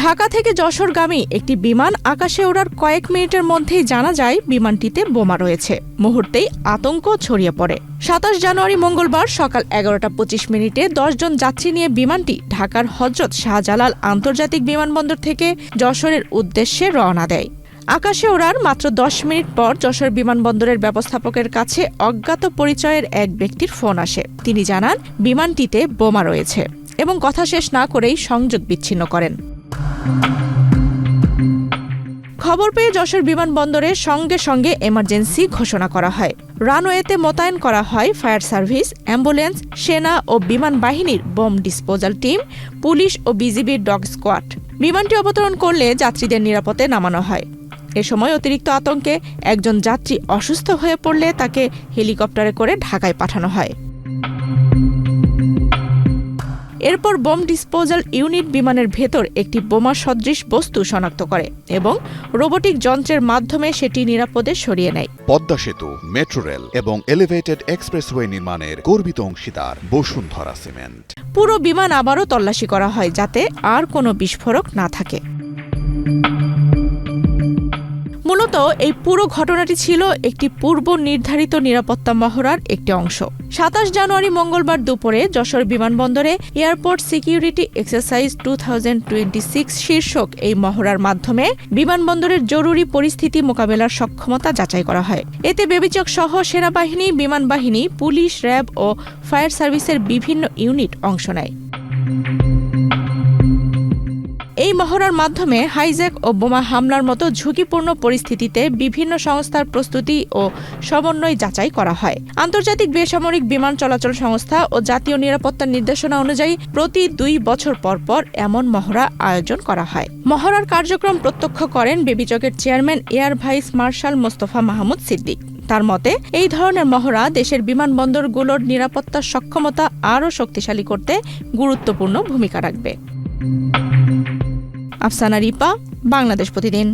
ঢাকা থেকে যশোরগামী একটি বিমান আকাশে ওড়ার কয়েক মিনিটের মধ্যেই জানা যায় বিমানটিতে বোমা রয়েছে। মুহূর্তেই আতঙ্ক ছড়িয়ে পড়ে। ২৭ জানুয়ারি মঙ্গলবার সকাল ১১টা ২৫ ১০ জন যাত্রী নিয়ে বিমানটি ঢাকার হযরত শাহজালাল আন্তর্জাতিক বিমানবন্দর থেকে যশোরের উদ্দেশ্যে রওনা দেয়। আকাশে ওড়ার মাত্র ১০ মিনিট পর যশোর বিমানবন্দরের ব্যবস্থাপকের কাছে অজ্ঞাত পরিচয়ের এক ব্যক্তির ফোন আসে। তিনি জানান বিমানটিতে বোমা রয়েছে এবং কথা শেষ না করেই সংযোগ বিচ্ছিন্ন করেন। খবর পেয়ে যশোর বিমানবন্দরে সঙ্গে সঙ্গে এমার্জেন্সি ঘোষণা করা হয়। রানওয়েতে মোতায়েন করা হয় ফায়ার সার্ভিস, অ্যাম্বুলেন্স, সেনা ও বিমান বাহিনীর বোম ডিসপোজাল টিম, পুলিশ ও বিজিবির ডগ স্কোয়াড। বিমানটি অবতরণ করলে যাত্রীদের নিরাপদে নামানো হয়। এ সময় অতিরিক্ত আতঙ্কে একজন যাত্রী অসুস্থ হয়ে পড়লে তাকে হেলিকপ্টারে করে ঢাকায় পাঠানো হয়। এরপর বোম ডিসপোজাল ইউনিট বিমানের ভেতর একটি বোমা সদৃশ বস্তু শনাক্ত করে এবং রোবোটিক যন্ত্রের মাধ্যমে সেটি নিরাপদে সরিয়ে নেয়। পদ্মা সেতু, মেট্রো রেল এবং এলিভেটেড এক্সপ্রেসওয়ে নির্মাণের গর্বিত অংশীদার বসুন্ধরা সিমেন্ট। পুরো বিমান আবারও তল্লাশি করা হয় যাতে আর কোনো বিস্ফোরক না থাকে। মূলত এই পুরো ঘটনাটি ছিল একটি পূর্ব নির্ধারিত নিরাপত্তা মহড়ার একটি অংশ। ২৭ জানুয়ারি মঙ্গলবার দুপুরে যশোর বিমানবন্দরে এয়ারপোর্ট সিকিউরিটি এক্সারসাইজ 2026 শীর্ষক এই মহড়ার মাধ্যমে বিমানবন্দরের জরুরি পরিস্থিতি মোকাবেলার সক্ষমতা যাচাই করা হয়। এতে বেবিচক সহ সেনাবাহিনী, বিমান বাহিনী, পুলিশ, র্যাব ও ফায়ার সার্ভিসের বিভিন্ন ইউনিট অংশ নেয়। এই মহড়ার মাধ্যমে হাইজ্যাক ও বোমা হামলার মতো ঝুঁকিপূর্ণ পরিস্থিতিতে বিভিন্ন সংস্থার প্রস্তুতি ও সমন্বয় যাচাই করা হয়। আন্তর্জাতিক বেসামরিক বিমান চলাচল সংস্থা ও জাতীয় নিরাপত্তা নির্দেশনা অনুযায়ী প্রতি ২ বছর পর পর এমন মহড়া আয়োজন করা হয়। মহড়ার কার্যক্রম প্রত্যক্ষ করেন বেবিচকের chairman air vice marshal Mostafa Mahmud Siddique. তার মতে এই ধরনের মহড়া দেশের বিমানবন্দরগুলোর নিরাপত্তার সক্ষমতা আরও শক্তিশালী করতে গুরুত্বপূর্ণ ভূমিকা রাখবে। আফসানা রিপা, বাংলাদেশ প্রতিদিন।